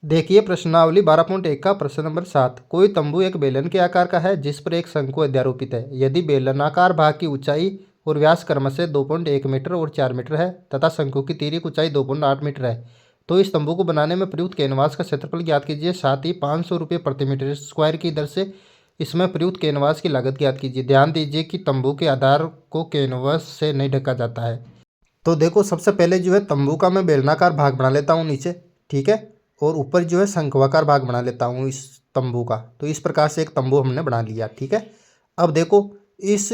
देखिए प्रश्नावली 12.1 का प्रश्न नंबर 7। कोई तंबू एक बेलन के आकार का है जिस पर एक शंकु अध्यारोपित है। यदि बेलनाकार भाग की ऊंचाई और व्यास क्रमशः 2.1 मीटर और 4 मीटर है तथा शंकु की तिर्यक ऊंचाई 2.8 मीटर है, तो इस तंबू को बनाने में प्रयुक्त कैनवास का क्षेत्रफल ज्ञात कीजिए। साथ ही 500 रुपये प्रति मीटर स्क्वायर की दर से इसमें प्रयुक्त कैनवास की लागत ज्ञात कीजिए। ध्यान दीजिए कि तंबू के आधार को कैनवास से नहीं ढका जाता है। तो देखो सबसे पहले जो है तंबू का मैं बेलनाकार भाग बना लेता हूँ नीचे, ठीक है, और ऊपर जो है शंक्वाकार भाग बना लेता हूँ इस तंबू का। तो इस प्रकार से एक तंबू हमने बना लिया, ठीक है। अब देखो इस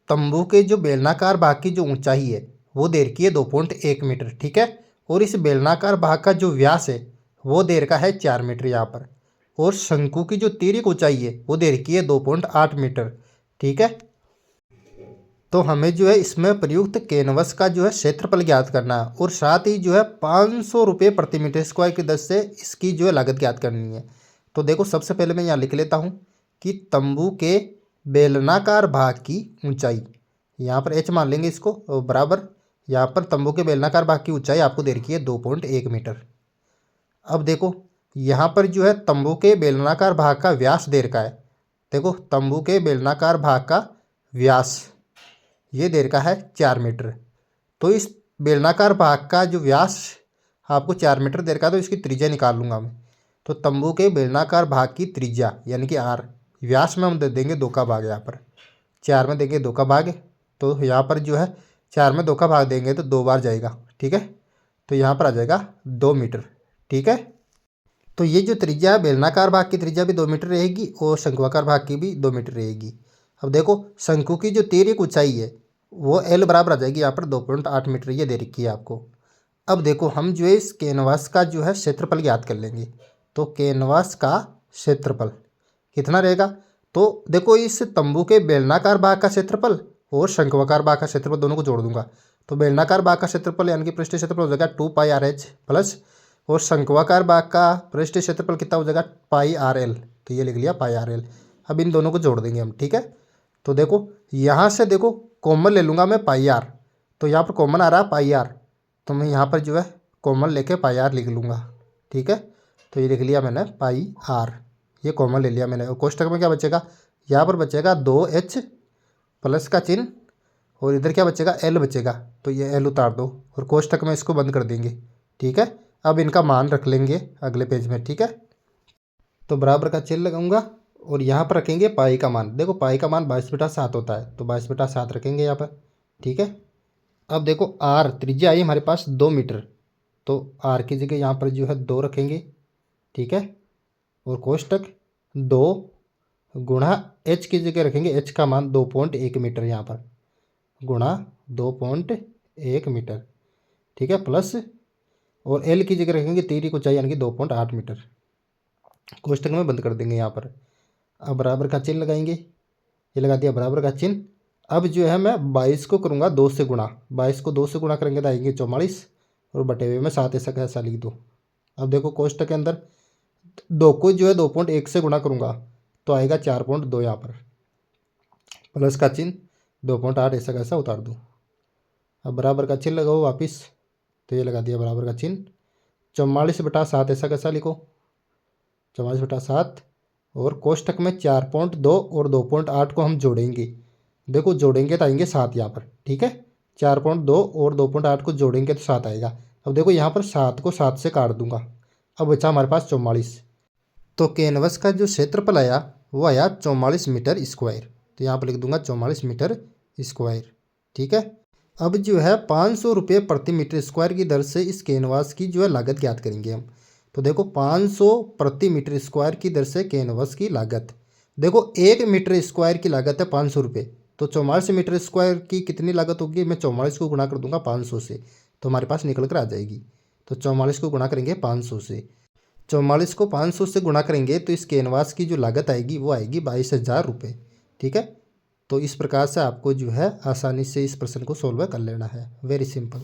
तंबू के जो बेलनाकार भाग की जो ऊंचाई है वो दे रखी है 2.1 मीटर, ठीक है, और इस बेलनाकार भाग का जो व्यास है वो दे रखा है 4 मीटर यहाँ पर, और शंकु की जो तिर्यक ऊंचाई है वो दे रखी है 2.8 मीटर, ठीक है। तो हमें जो है इसमें प्रयुक्त कैनवस का जो है क्षेत्रफल ज्ञात करना है और साथ ही जो है 500 रुपये प्रति मीटर स्क्वायर की दर से इसकी जो है लागत ज्ञात करनी है। तो देखो सबसे पहले मैं यहाँ लिख लेता हूँ कि तंबू के बेलनाकार भाग की ऊंचाई, यहाँ पर एच मान लेंगे इसको, और बराबर यहाँ पर तंबू के बेलनाकार भाग की ऊंचाई आपको दे रखी है 2.1 मीटर। अब देखो यहाँ पर जो है तंबू के बेलनाकार भाग का व्यास दे रखा है। देखो तंबू के बेलनाकार भाग का व्यास ये दे रखा है 4 मीटर। तो इस बेलनाकार भाग का जो व्यास आपको 4 मीटर दे रखा है तो इसकी त्रिज्या निकाल लूँगा मैं। तो तंबू के बेलनाकार भाग की त्रिज्या यानी कि आर, व्यास में हम दे देंगे 2 का भाग, यहाँ पर 4 में देंगे 2 का भाग, तो यहाँ पर जो है 4 में 2 का भाग देंगे तो 2 बार जाएगा, ठीक है। तो यहाँ पर आ जाएगा 2 मीटर, ठीक है। तो ये जो त्रिज्या है बेलनाकार भाग की त्रिज्या भी 2 मीटर रहेगी और शंक्वाकार भाग की भी 2 मीटर रहेगी। अब देखो शंकु की जो तिर्यक ऊंचाई है वो एल बराबर आ जाएगी यहाँ पर 2.8 मीटर, ये दे रखी है आपको। अब देखो हम जो है इस कैनवास का जो है क्षेत्रफल ज्ञात कर लेंगे। तो कैनवास का क्षेत्रफल कितना रहेगा, तो देखो इस तंबू के बेलनाकार भाग का क्षेत्रफल और शंक्वाकार भाग का क्षेत्रफल दोनों को जोड़ दूंगा। तो बेलनाकार भाग का क्षेत्रफल यानी कि पृष्ठीय क्षेत्रफल हो जाएगा 2πRH प्लस, और शंक्वाकार भाग का पृष्ठीय क्षेत्रफल कितना हो जाएगा πRL, तो ये लिख लिया πRL। अब इन दोनों को जोड़ देंगे हम, ठीक है। तो देखो यहाँ से देखो कॉमन ले लूँगा मैं πR, तो यहाँ पर कॉमन आ रहा है πR, तो मैं यहाँ पर जो है कॉमन लेके πR लिख लूँगा, ठीक है। तो ये लिख लिया मैंने πR, ये कॉमन ले लिया मैंने। और कोष्टक में क्या बचेगा, यहाँ पर बचेगा 2H प्लस का चिन्ह और इधर क्या बचेगा L बचेगा, तो ये L उतार दो और कोष्टक में इसको बंद कर देंगे, ठीक है। अब इनका मान रख लेंगे अगले पेज में, ठीक है। तो बराबर का चिन्ह लगाऊंगा और यहाँ पर रखेंगे पाई का मान। देखो पाई का मान 22/7 होता है, तो 22/7 रखेंगे यहाँ पर, ठीक है। अब देखो आर त्रिज्या आई हमारे पास 2 मीटर, तो आर की जगह यहाँ पर जो है 2 रखेंगे, ठीक है। और कोष्टक 2 गुणा एच की जगह रखेंगे, एच का मान 2.1 मीटर यहाँ पर, गुणा 2.1 मीटर, ठीक है, प्लस, और एल की जगह रखेंगे तिर्यक ऊंचाई यानी कि 2.8 मीटर, कोष्टक में बंद कर देंगे यहाँ पर। अब बराबर का चिन्ह लगाएंगे, ये लगा दिया बराबर का चिन्ह। अब जो है मैं 22 को करूँगा 2 से गुणा, 22 को 2 से गुणा करेंगे तो आएंगे 44 और बटे हुए में 7 ऐसा कैसा लिख दो। अब देखो कोष्टक के अंदर 2 को जो है 2.1 से गुणा करूँगा तो आएगा 4.2 यहाँ पर, प्लस का चिन्ह 2.8 ऐसा कैसा उतार दूँ। अब बराबर का चिन्ह लगाओ वापिस, तो ये लगा दिया बराबर का चिन्ह। 44/7 ऐसा कैसा लिखो, 44/7, और कोष्टक में 4.2 और 2.8 को हम जोड़ेंगे। देखो जोड़ेंगे तो आएंगे 7 यहाँ पर, ठीक है। 4.2 और 2.8 को जोड़ेंगे तो 7 आएगा। अब देखो यहाँ पर 7 को 7 से काट दूंगा, अब बचा हमारे पास 44। तो कैनवस का जो क्षेत्रफल आया वो आया 44 मीटर स्क्वायर, तो यहाँ पर लिख दूंगा 44 मीटर स्क्वायर, ठीक है। अब जो है 500 रुपये प्रति मीटर स्क्वायर की दर से इस कैनवास की जो है लागत ज्ञात करेंगे हम। तो देखो 500 प्रति मीटर स्क्वायर की दर से कैनवस की लागत, देखो 1 मीटर स्क्वायर की लागत है 500 रुपये, तो 44 मीटर स्क्वायर की कितनी लागत होगी, मैं 44 को गुणा कर दूंगा 500 से, तो हमारे पास निकल कर आ जाएगी। तो 44 को गुणा करेंगे 500 से, 44 को 500 से गुणा करेंगे तो इस कैनवास की जो लागत आएगी वो आएगी 22,000 रुपये, ठीक है। तो इस प्रकार से आपको जो है आसानी से इस प्रश्न को सोल्व कर लेना है, वेरी सिंपल।